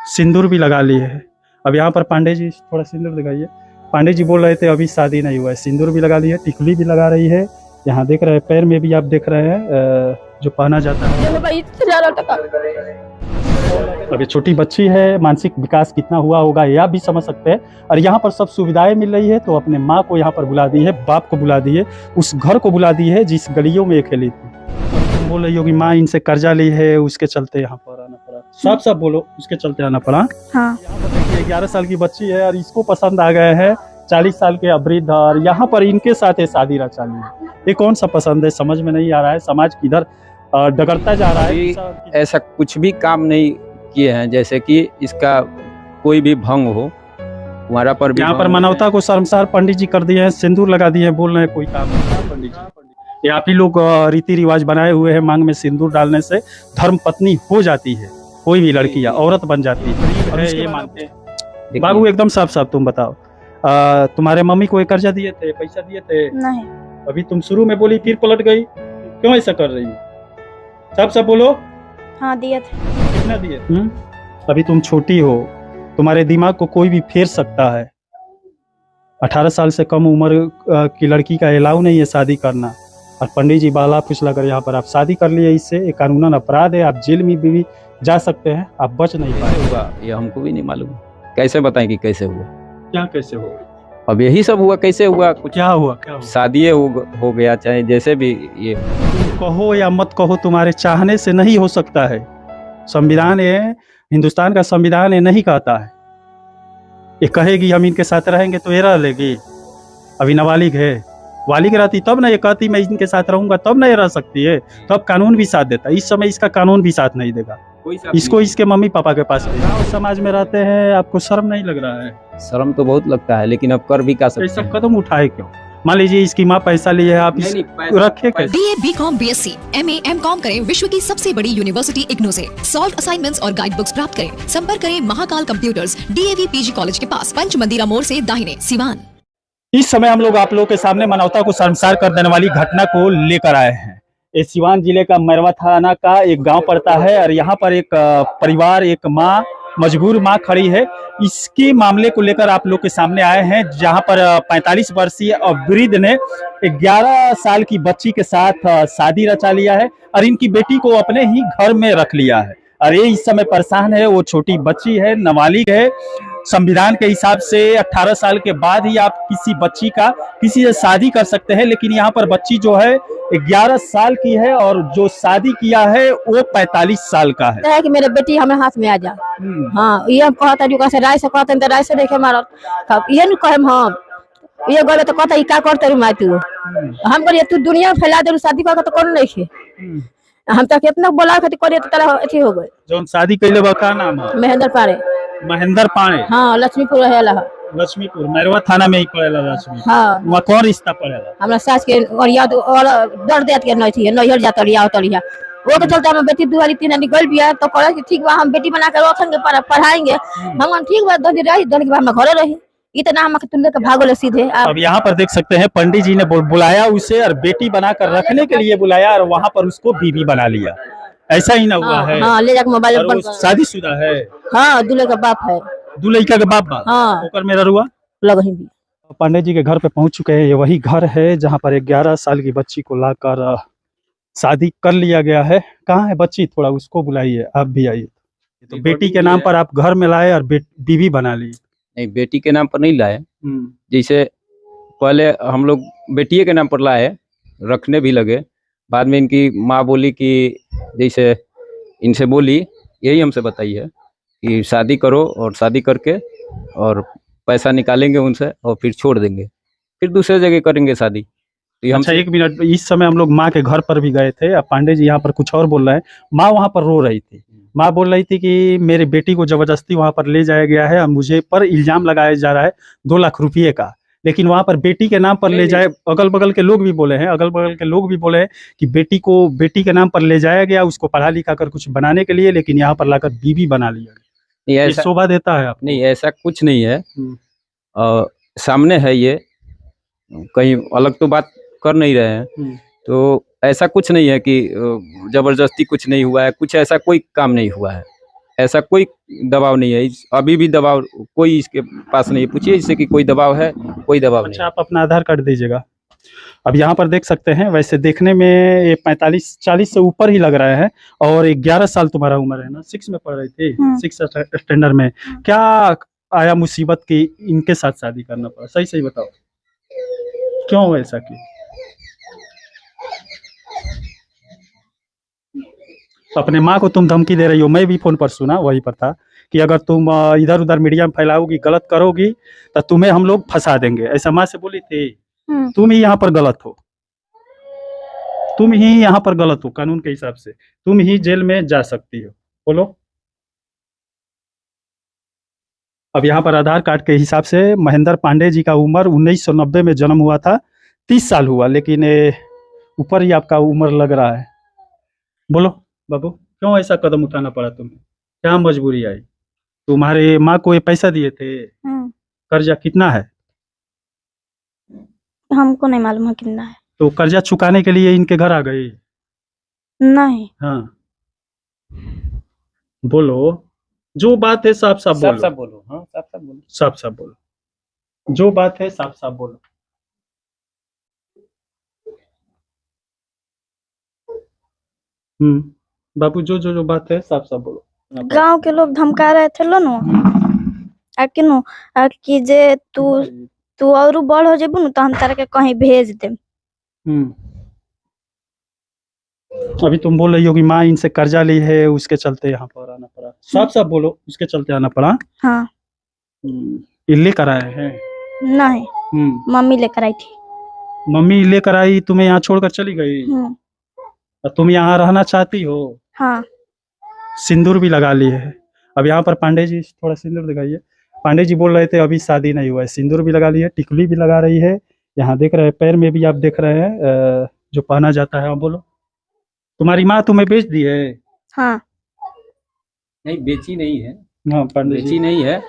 सिंदूर भी लगा लिए है। अब यहाँ पर पांडे जी थोड़ा सिंदूर दिखाइए। पांडे जी बोल रहे थे अभी शादी नहीं हुआ है, सिंदूर भी लगा ली है, टिकली भी लगा रही है। यहाँ देख रहे हैं पैर में भी आप देख रहे हैं जो पहना जाता है। अभी छोटी बच्ची है, मानसिक विकास कितना हुआ होगा ये आप भी समझ सकते हैं। और यहाँ पर सब सुविधाएं मिल रही है तो अपने माँ को यहाँ पर बुला दी है, बाप को बुला दी है, उस घर को बुला दी है जिस गलियों में ये खेली थी। बोल रही होगी माँ इनसे कर्जा ली है, उसके चलते यहाँ पर आना पड़ा। साफ साफ बोलो, उसके चलते आना पड़ा। हाँ। 11 साल की बच्ची है और इसको पसंद आ गए हैं 40 साल के वृद्ध, और यहाँ पर इनके साथ ये शादी रचा ली है। ये कौन सा पसंद है, समझ में नहीं आ रहा है। समाज किधर डगरता जा रहा है। ऐसा कुछ भी काम नहीं किए हैं जैसे कि इसका कोई भी भंग हो हमारा पर भी। यहाँ पर मानवता को शर्मसार पंडित जी कर दिए हैं, सिंदूर लगा दिए हैं, बोल रहे हैं कोई काम नहीं। पंडित जी, ये आप ही लोग रीति रिवाज बनाए हुए हैं, मांग में सिंदूर डालने से धर्म पत्नी हो जाती है, कोई भी लड़की या औरत बन जाती है, ये मानते हैं। बाबू एकदम साफ साफ तुम बताओ, तुम्हारे मम्मी को कर्जा दिए थे, पैसा दिए थे? नहीं। अभी तुम शुरू में बोली फिर पलट गई, क्यों ऐसा कर रही हो? साफ साफ बोलो। हाँ दिए थे। कितना दिए? अभी तुम छोटी हो, तुम्हारे दिमाग को कोई भी फेर सकता है। 18 साल से कम उम्र की लड़की का अलाउ नहीं है शादी करना, और पंडित जी बाला फुसला कर यहाँ पर आप शादी कर लिए, इससे एक कानूनन अपराध है, आप जेल में भी जा सकते हैं, आप बच नहीं पाए। ये हमको भी नहीं मालूम, कैसे बताएं कि कैसे हुआ, क्या कैसे हुआ? अब यही सब हुआ, कैसे हुआ, कुछ क्या हुआ? क्या हुआ? शादी हो गया, चाहे जैसे भी। ये कहो या मत कहो, तुम्हारे चाहने से नहीं हो सकता है। संविधान ये, हिंदुस्तान का संविधान ये नहीं कहता है। ये कहेगी हम इनके साथ रहेंगे तो ये रह लेगी। अभी नाबालिग है, वालिग रहती तब ना ये कहती मैं इनके साथ रहूंगा, तब ना ये रह सकती है, तब कानून भी साथ देता। इस समय इसका कानून भी साथ नहीं देगा, इसको इसके मम्मी पापा के पास समाज में रहते हैं। आपको शर्म नहीं लग रहा है? शर्म तो बहुत लगता है, लेकिन अब कर भी क्या सकते हैं। सब कदम उठाए क्यों? मान लीजिए इसकी माँ पैसा लिए है, आप रखे कैसे? BA, BCom, BSc, MA, MCom करें विश्व की सबसे बड़ी यूनिवर्सिटी इग्नू से। सॉल्व असाइनमेंट्स और गाइड बुक्स प्राप्त करें। संपर्क करें Mahakal computers, DAV PG college के पास, पंच मंदिरा मोड़ से दाहिने, सिवान। इस समय हम लोग आप लोगों के सामने मानवता को शर्मसार कर देने वाली घटना को लेकर आए हैं। ये सिवान जिले का मैरवा थाना का एक गांव पड़ता है, और यहाँ पर एक परिवार, एक माँ, मजबूर माँ खड़ी है। इसके मामले को लेकर आप लोग के सामने आए हैं, जहां पर 45 वर्षीय वृद्ध ने 11 साल की बच्ची के साथ शादी रचा लिया है, और इनकी बेटी को अपने ही घर में रख लिया है। और ये इस समय परेशान है, वो छोटी बच्ची है, नाबालिग है। संविधान के हिसाब से 18 साल के बाद ही आप किसी बच्ची का किसी से शादी कर सकते हैं, लेकिन यहाँ पर बच्ची जो है 11 साल की है, और जो शादी किया है वो 45 साल का है। कि मेरे बेटी हमारे हाथ में आ जा। हाँ, ये हम कहता जो कैसे राय से कहते तो राय से देखे मारत, तब ये न कहे हम ये गले तो कहता क्या करते रू माई तू, हम करिए तू दुनिया में फैला दे, शादी कर तो कौन नहीं खे। हम तो कितना बोला खातिर करिए तो तेरा अथी हो गए। जो शादी कैले बा का नाम है? महेंद्र पारे। महेंद्र पारे? हाँ, लक्ष्मीपुर रहेला। लक्ष्मीपुर मैरवा थाना में ही पड़ेला। लक्ष्मी? हाँ। वहाँ कौन रिश्ता पड़ेला? हमरा सास के और याद और डर देत के नहीं थी, नैहर जात लिया उतरिया वो के चलते हम बेटी दुआरी तीन निकल बिया, तो कहला कि ठीक बा हम बेटी बना के रखन के पढ़ाएंगे। हम ठीक बा, 10 दिन रही, 10 दिन के बाद हम घरे रही, इतना हम के तुल्ले के भागो ले सीधे। अब यहाँ पर देख सकते हैं पंडित जी ने बुलाया उसे, और बेटी बनाकर रखने के लिए बुलाया, और वहाँ पर उसको बीवी बना लिया। ऐसा ही ना हुआ है? हाँ, ले जाके मोबाइल शादीशुदा है? हाँ, दूल्हे का बाप है। दूल्हे का बाप? हाँ। ओकर मेरा रुआ लगही भी। पंडित जी के घर पे पहुंच चुके हैं। ये वही घर है जहाँ पर 11 साल की बच्ची को लाकर शादी कर लिया गया है। कहाँ है बच्ची? थोड़ा उसको बुलाइए, आप भी आइए। तो बेटी के नाम पर आप घर में लाए और बीवी बना ली? नहीं, बेटी के नाम पर नहीं लाए। जैसे पहले हम लोग बेटिए के नाम पर लाए, रखने भी लगे। बाद में इनकी माँ बोली कि जैसे इनसे बोली, यही हमसे बताई है कि शादी करो, और शादी करके और पैसा निकालेंगे उनसे और फिर छोड़ देंगे, फिर दूसरे जगह करेंगे शादी। तो अच्छा, एक मिनट, इस समय हम लोग माँ के घर पर भी गए थे। अब पांडे जी यहाँ पर कुछ और बोल रहे हैं। माँ वहाँ पर रो रही थी। माँ बोल रही थी कि मेरी बेटी को जबरदस्ती वहाँ पर ले जाया गया है, मुझे पर इल्जाम लगाया जा रहा है 2 लाख रुपये का, लेकिन वहाँ पर बेटी के नाम पर ले जाए। अगल बगल के लोग भी बोले हैं कि बेटी को बेटी के नाम पर ले जाया गया, उसको पढ़ा लिखा कर कुछ बनाने के लिए, लेकिन यहाँ पर लाकर बीवी बना लिया गया। ये शोभा देता है? नहीं, ऐसा कुछ नहीं है। सामने है, ये कहीं अलग तो बात कर नहीं रहे हैं। तो ऐसा कुछ नहीं है कि जबरदस्ती कुछ नहीं हुआ है, कुछ ऐसा कोई काम नहीं हुआ है। ऐसा कोई दबाव नहीं है। अभी भी दबाव कोई इसके पास नहीं है। पूछिए इससे कि कोई दबाव है, कोई दबाव नहीं अच्छा, आप अपना आधार कार्ड दीजिएगा। अब यहाँ पर देख सकते हैं, वैसे देखने में ये 45-40 से ऊपर ही लग रहे हैं, और 11 साल तुम्हारा उम्र है ना, 6 में पढ़ रही थी, 6 स्टैंडर्ड में। क्या आया मुसीबत की इनके साथ शादी करना पड़ा? सही सही बताओ, क्यों ऐसा की? अपने माँ को तुम धमकी दे रही हो, मैं भी फोन पर सुना, वही पर था कि अगर तुम इधर उधर मीडिया में फैलाओगी, गलत करोगी, तो तुम्हें हम लोग फंसा देंगे, ऐसा माँ से बोली थी। तुम ही यहाँ पर गलत हो, तुम ही यहाँ पर गलत हो, कानून के हिसाब से तुम ही जेल में जा सकती हो। बोलो। अब यहाँ पर आधार कार्ड के हिसाब से महेंद्र पांडे जी का उम्र 1990 में जन्म हुआ था, 30 साल हुआ, लेकिन ऊपर ही आपका उम्र लग रहा है। बोलो बाबू, क्यों ऐसा कदम उठाना पड़ा तुम्हें? क्या मजबूरी आई? तुम्हारे माँ को ये पैसा दिए थे? कर्जा कितना है? हमको नहीं मालूम है कितना है। तो कर्जा चुकाने के लिए इनके घर आ गई? नहीं। हाँ, बोलो, जो बात है साफ साफ बोलो। साफ बोलो। हाँ, साफ बोलो। साफ साफ बोलो, जो बात है साफ साफ बोलो। बाबू, जो बात है साफ साफ बोलो। गांव के लोग धमका रहे थे लो नो किनो कि जे तू और बड़ हो जेबू न तो हम तारा के कहीं भेज दे। अभी तुम बोल रही हो कि माँ इनसे कर्जा ली है, उसके चलते यहाँ पर आना पड़ा। साफ साफ बोलो, उसके चलते आना पड़ा? हाँ। ये लेकर आए हैं? नहीं, मम्मी लेकर आई थी। मम्मी लेकर आई, तुम्हें यहाँ छोड़कर चली गई? और तुम यहाँ रहना चाहती हो? हाँ। सिंदूर भी लगा ली है। अब यहाँ पर पांडे जी थोड़ा सिंदूर दिखाइए। पांडे जी बोल रहे थे अभी शादी नहीं हुआ है, सिंदूर भी लगा ली है, टिकली भी लगा रही है। यहाँ देख रहे हैं पैर में भी आप देख रहे हैं जो पहना जाता है। बोलो, तुम्हारी माँ तुम्हें बेच दी है? हाँ। नहीं, बेची नहीं है। हाँ, पांडे बेची जी नहीं है,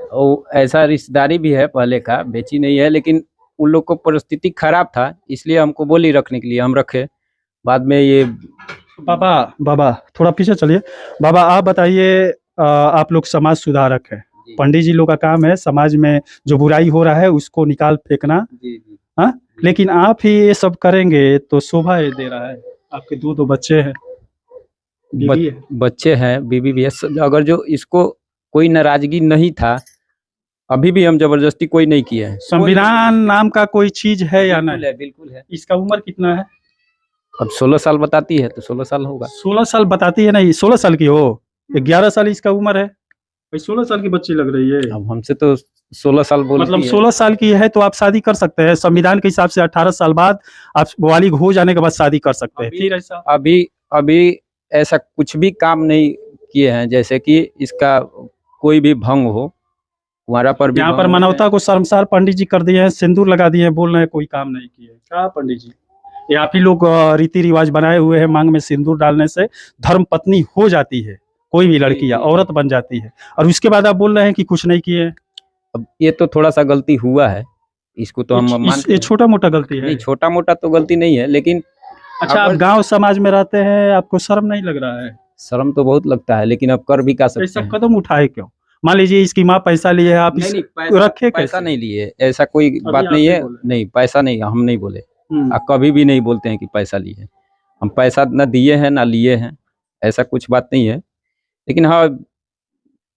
और ऐसा रिश्तेदारी भी है पहले का, बेची नहीं है, लेकिन उन लोग को परिस्थिति खराब था, इसलिए हमको बोली रखने के लिए, हम रखे। बाद में ये बाबा थोड़ा पीछे चलिए। बाबा आप बताइए, आप लोग समाज सुधारक हैं, पंडित जी लोग का काम है समाज में जो बुराई हो रहा है उसको निकाल फेंकना। हाँ, लेकिन आप ही ये सब करेंगे तो शोभा ये दे रहा है। आपके दो बच्चे हैं, बीवी है। बच्चे हैं, बीवी भी है। अगर जो इसको कोई नाराजगी नहीं था, अभी भी हम जबरदस्ती कोई नहीं किया है। संविधान नाम का कोई चीज है या नहीं? बिल्कुल है। इसका उम्र कितना है? अब 16 साल बताती है तो 16 साल होगा। 16 साल बताती है? नहीं, 16 साल की हो, 11 साल इसका उम्र है भाई, 16 साल की बच्ची लग रही है। अब हमसे तो 16 साल बोलती मतलब है। 16 साल की है तो आप शादी कर सकते हैं। संविधान के हिसाब से 18 साल बाद आप बालिग हो जाने के बाद शादी कर सकते हैं। फिर ऐसा अभी ऐसा कुछ भी काम नहीं किए हैं, जैसे कि इसका कोई भी भंग हो, कुंवारा पर भी। यहाँ पर मानवता को शर्मसार पंडित जी कर दिए हैं, सिंदूर लगा दिए हैं, बोल रहे हैं कोई काम नहीं किए। क्या पंडित जी, ये आप ही लोग रीति रिवाज बनाए हुए हैं, मांग में सिंदूर डालने से धर्म पत्नी हो जाती है कोई भी लड़की या औरत बन जाती है, और उसके बाद आप बोल रहे हैं कि कुछ नहीं किए। अब ये तो थोड़ा सा गलती हुआ है, इसको तो हम मानते हैं। ये छोटा मोटा गलती है? नहीं, छोटा मोटा तो गलती नहीं है, लेकिन अच्छा, आप गांव समाज में रहते हैं, आपको शर्म नहीं लग रहा है? शर्म तो बहुत लगता है, लेकिन अब कर भी क्या सकते ऐसा हैं। कदम उठाए क्यों? मान लीजिए इसकी माँ पैसा लिए है, आप नहीं, रखे पैसा नहीं लिए, ऐसा कोई बात नहीं है। नहीं, पैसा नहीं, हम नहीं बोले, कभी भी नहीं बोलते हैं कि पैसा लिए। हम पैसा ना दिए हैं ना लिए हैं, ऐसा कुछ बात नहीं है। लेकिन हाँ,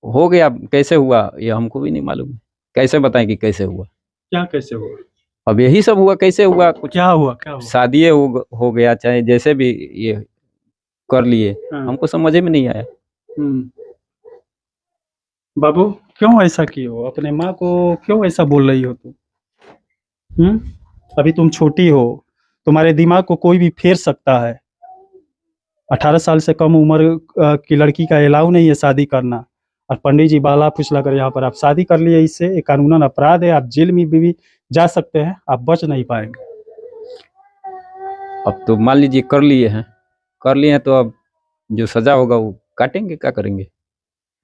हो गया, कैसे हुआ ये हमको भी नहीं मालूम। कैसे बताएं कि कैसे हुआ? क्या कैसे हुआ? अब यही सब हुआ, कैसे हुआ? कुछ क्या हुआ? शादी हो गया, चाहे जैसे भी ये कर लिए, हमको समझ में नहीं आया। बाबू, क्यों ऐसा किए हो? अपने माँ को क्यों ऐसा बोल रही हो तुम? अभी तुम छोटी हो, तुम्हारे दिमाग को कोई भी फेर सकता है। 18 साल से कम उम्र की लड़की का अलाउ नहीं है शादी करना, और पंडित जी बाला फुसला कर यहाँ पर आप शादी कर लिए, इससे एक कानूनन अपराध है। आप जेल में भी जा सकते हैं, आप बच नहीं पाएंगे। अब तो मान लीजिए कर लिए हैं तो अब जो सजा होगा वो काटेंगे, क्या करेंगे?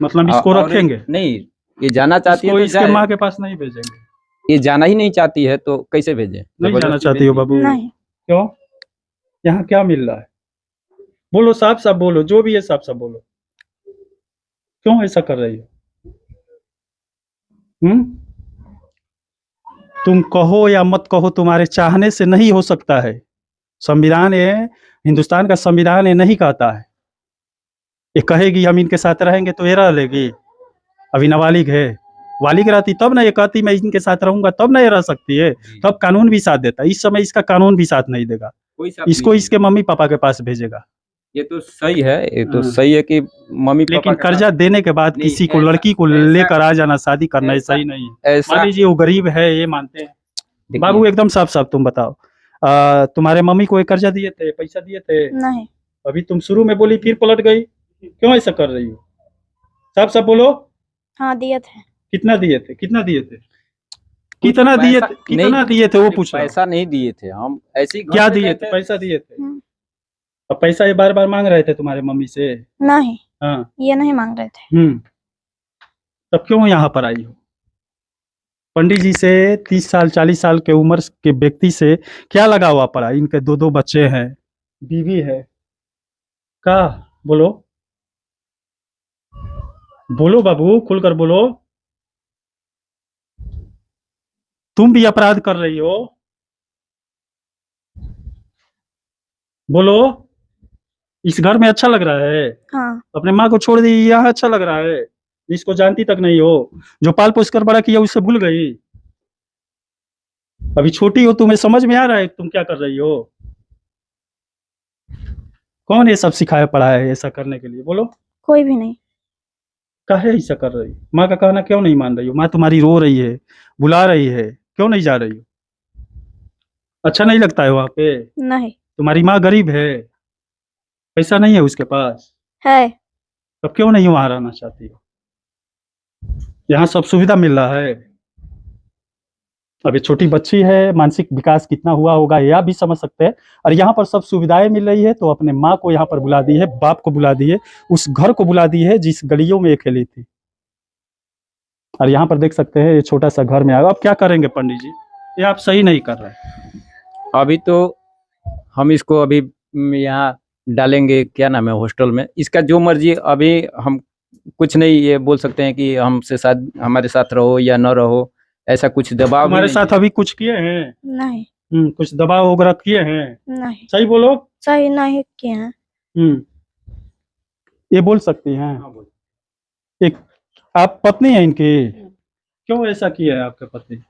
मतलब इसको रखेंगे नहीं? ये जाना चाहती है तो इसके माँ के पास नहीं भेजेंगे? ये जाना ही नहीं चाहती है तो कैसे भेजें? नहीं जाना चाहती हो बाबू? नहीं। क्यों? यहाँ क्या मिल रहा है? बोलो, साफ साफ बोलो, जो भी है साफ साफ बोलो। क्यों ऐसा कर रही हो? तुम कहो या मत कहो, तुम्हारे चाहने से नहीं हो सकता है। संविधान ये, हिंदुस्तान का संविधान ये नहीं कहता है। ये कहेगी हम इनके साथ रहेंगे तो ये रह लेगी। अभी नाबालिग है, बालिग रहती तब ना ये कहती मैं इनके साथ रहूंगा, तब ना ये रह सकती है। तब कानून भी साथ देता। इस समय इसका कानून भी साथ नहीं देगा, कोई साथ इसको नहीं इसके मम्मी पापा के पास भेजेगा। ये तो सही है, ये तो हाँ। सही है कि मम्मी पापा लेकिन के कर्जा देने के बाद नहीं, किसी को, ऐसा- लड़की को ऐसा- लेकर आ जाना, शादी करना, ये ऐसा- सही नहीं है। ऐसा मान लीजिए वो गरीब है, ये मानते हैं। देखिए, बाबू एकदम साफ साफ तुम बताओ, तुम्हारे मम्मी को एक कर्जा दिए थे, पैसा दिए थे? नहीं। अभी तुम शुरू में बोली फिर पलट गई, क्यों ऐसा कर रही हो? साफ साफ बोलो। हाँ दिए थे। कितना दिए थे? कितना दिए थे? कुछ कितना दिए पैसा थे? कितना नहीं, दिए थे वो पूछ रहा हूं। पैसा नहीं दिए थे हम, ऐसे ही घर क्या पे दिए गए थे? पैसा दिए थे? हम्म। अब पैसा ये बार बार मांग रहे थे तुम्हारे मम्मी से? नहीं, हाँ। ये नहीं मांग रहे थे। तब क्यों यहाँ पर आई हो? पंडित जी से 30 साल 40 साल के उम्र के व्यक्ति से क्या लगा हुआ पड़ा? इनके दो दो बच्चे हैं, बीवी है। का बोलो, बोलो बाबू, खुलकर बोलो। तुम भी अपराध कर रही हो, बोलो। इस घर में अच्छा लग रहा है? हाँ। अपने माँ को छोड़ दी, यहाँ अच्छा लग रहा है? जिसको जानती तक नहीं हो, जो पाल पोस कर बड़ा किया उसे भूल गई? अभी छोटी हो, तुम्हें समझ में आ रहा है तुम क्या कर रही हो? कौन ये सब सिखाया पड़ा है ऐसा करने के लिए? बोलो। कोई भी नहीं। काहे ऐसा कर रही हो? माँ का कहना क्यों नहीं मान रही हो? माँ तुम्हारी रो रही है, बुला रही है, क्यों नहीं जा रही हो? अच्छा नहीं लगता है वहां पे? नहीं तुम्हारी माँ गरीब है, पैसा नहीं है उसके पास, है। तब क्यों नहीं वहां रहना चाहती हो? यहाँ सब सुविधा मिल रहा है। अभी छोटी बच्ची है, मानसिक विकास कितना हुआ होगा ये आप भी समझ सकते हैं। और यहाँ पर सब सुविधाएं मिल रही है, तो अपने माँ को यहाँ पर बुला दी है, बाप को बुला दी है, उस घर को बुला दी है जिस गलियों में ये खेली थी। और यहाँ पर देख सकते हैं ये छोटा सा घर में आया। अब क्या करेंगे पंडित जी? ये आप सही नहीं कर रहे। अभी तो हम इसको अभी यहाँ डालेंगे, क्या नाम है, हॉस्टल में। इसका जो मर्जी, अभी हम कुछ नहीं ये बोल सकते हैं कि हमसे साथ, हमारे साथ रहो या न रहो, ऐसा कुछ दबाव भी तुम्हारे नहीं साथ अभी कुछ किए हैं? नहीं। कुछ दबाव वगैरह किए हैं? नहीं, सही बोलो। सही नहीं किए हैं। ये बोल सकती हैं? एक आप पत्नी है इनकी, क्यों ऐसा किया है आपके पति?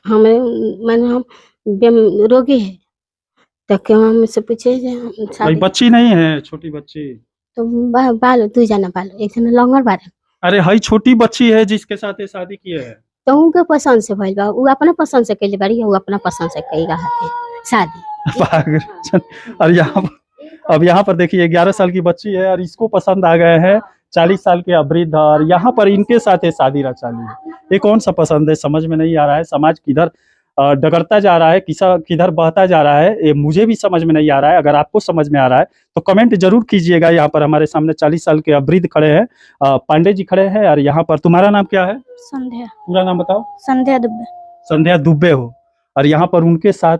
हमें मैंने हम रोगी है तो क्यों हमसे पूछे जे हम भाई शादी बच्ची नहीं है, छोटी बच्ची? तो बालो दू जना बालो, एक जना लंगर बारे अरे हई छोटी बच्ची है जिसके साथ ये शादी किए है। तो उनके पसंद से भइल बा, उ अपना पसंद से कइले बाड़ी, उ अपना पसंद से कई रहा थे शादी। पागल। और यहाँ अब यहाँ पर देखिए 11 साल की बच्ची है और इसको पसंद आ गए हैं 40 साल के वृद्ध, और यहाँ पर इनके साथ ये शादी रचा ली है। ये कौन सा पसंद है? समझ में नहीं आ रहा है। समाज किधर डगरता जा रहा है, किधर बहता जा रहा है, ये मुझे भी समझ में नहीं आ रहा है। अगर आपको समझ में आ रहा है तो कमेंट जरूर कीजिएगा। यहाँ पर हमारे सामने 40 साल के वृद्ध खड़े हैं, पांडे जी खड़े हैं। और यहाँ पर तुम्हारा नाम क्या है? संध्या। पूरा नाम बताओ। संध्या दुबे। संध्या दुबे हो। और यहाँ पर उनके साथ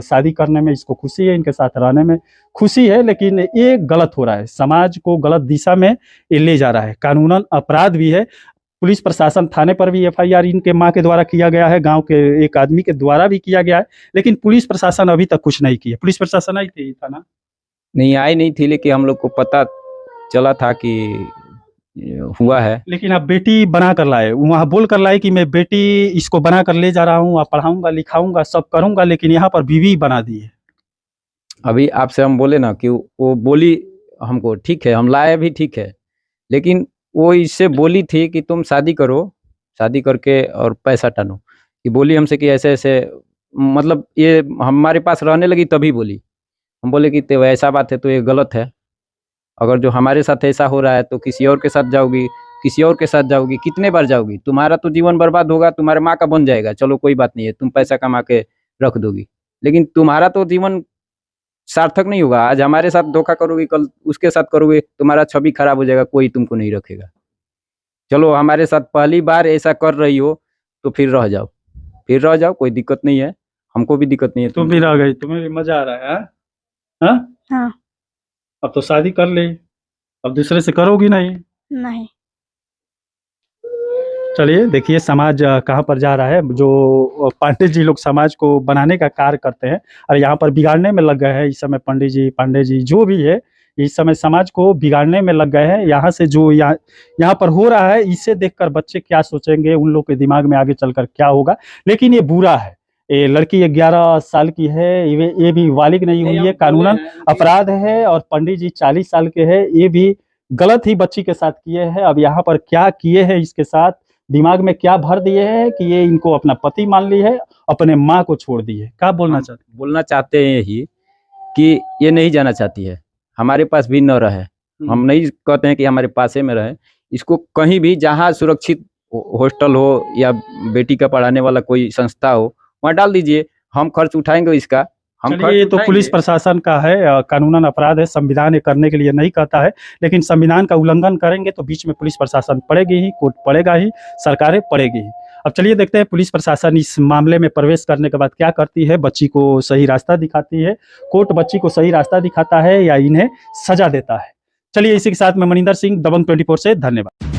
शादी करने में इसको खुशी है, इनके साथ रहने में खुशी है, लेकिन ये गलत हो रहा है, समाज को गलत दिशा में ये ले जा रहा है। कानूनन अपराध भी है। पुलिस प्रशासन, थाने पर भी एफआईआर इनके माँ के द्वारा किया गया है, गांव के एक आदमी के द्वारा भी किया गया है, लेकिन पुलिस प्रशासन अभी तक कुछ नहीं किया। पुलिस प्रशासन आई थी थाना? नहीं आई नहीं थी, लेकिन हम लोग को पता चला था कि हुआ है। लेकिन आप बेटी बना कर लाए, वहाँ बोल कर लाए कि मैं बेटी इसको बना कर ले जा रहा हूँ, पढ़ाऊंगा लिखाऊंगा सब करूंगा, लेकिन यहाँ पर बीवी बना दी है। अभी आपसे हम बोले ना कि वो बोली हमको, ठीक है हम लाए भी, ठीक है, लेकिन वो इससे बोली थी कि तुम शादी करो, शादी करके और पैसा टानो। ये बोली हमसे कि ऐसे ऐसे, मतलब ये हमारे पास रहने लगी तभी बोली। हम बोले कि तो ऐसा बात है तो ये गलत है। अगर जो हमारे साथ ऐसा हो रहा है तो किसी और के साथ जाओगी, किसी और के साथ जाओगी, कितने बार जाओगी? तुम्हारा तो जीवन बर्बाद होगा, तुम्हारे माँ का बन जाएगा, चलो कोई बात नहीं है, तुम पैसा कमा के रख दोगी, लेकिन तुम्हारा तो जीवन सार्थक नहीं होगा। आज हमारे साथ धोखा करोगे, कल उसके साथ करोगे, तुम्हारा छवि खराब हो जाएगा, कोई तुमको नहीं रखेगा। चलो हमारे साथ पहली बार ऐसा कर रही हो तो फिर रह जाओ, फिर रह जाओ, कोई दिक्कत नहीं है, हमको भी दिक्कत नहीं है। तुम भी रह गई, तुम्हें भी मजा आ रहा है? हाँ? हाँ। अब तो शादी कर ली, अब दूसरे से करोगी नहीं? नहीं। चलिए देखिए समाज कहाँ पर जा रहा है। जो पांडे जी लोग समाज को बनाने का कार्य करते हैं और यहाँ पर बिगाड़ने में लग गए हैं इस समय। पंडित जी, पांडे जी जो भी है इस समय समाज को बिगाड़ने में लग गए हैं। यहाँ से जो यहाँ पर हो रहा है इसे देखकर बच्चे क्या सोचेंगे, उन लोग के दिमाग में आगे चलकर क्या होगा। लेकिन ये बुरा है। ये लड़की 11 साल की है, ये भी बालिग नहीं हुई है, कानूनन अपराध है। और पंडित जी 40 साल के हैं, ये भी गलत ही बच्ची के साथ किए हैं। अब यहाँ पर क्या किए हैं, इसके साथ दिमाग में क्या भर दिए हैं कि ये इनको अपना पति मान ली है, अपने माँ को छोड़ दी है। क्या बोलना चाहते हैं? बोलना चाहते हैं यही कि ये नहीं जाना चाहती है, हमारे पास भी न रहे। हम नहीं कहते हैं कि हमारे पास में रहे, इसको कहीं भी जहाँ सुरक्षित हॉस्टल हो या बेटी का पढ़ाने वाला कोई संस्था हो वहाँ डाल दीजिए, हम खर्च उठाएंगे इसका। चलिए ये तो पुलिस प्रशासन का है, कानूनन अपराध है। संविधान ये करने के लिए नहीं कहता है, लेकिन संविधान का उल्लंघन करेंगे तो बीच में पुलिस प्रशासन पड़ेगी ही, कोर्ट पड़ेगा ही, सरकारें पड़ेगी ही। अब चलिए देखते हैं पुलिस प्रशासन इस मामले में प्रवेश करने के बाद क्या करती है। बच्ची को सही रास्ता दिखाती है, कोर्ट बच्ची को सही रास्ता दिखाता है या इन्हें सजा देता है। चलिए इसी के साथ मैं मनिंदर सिंह, दबंग 24 से धन्यवाद।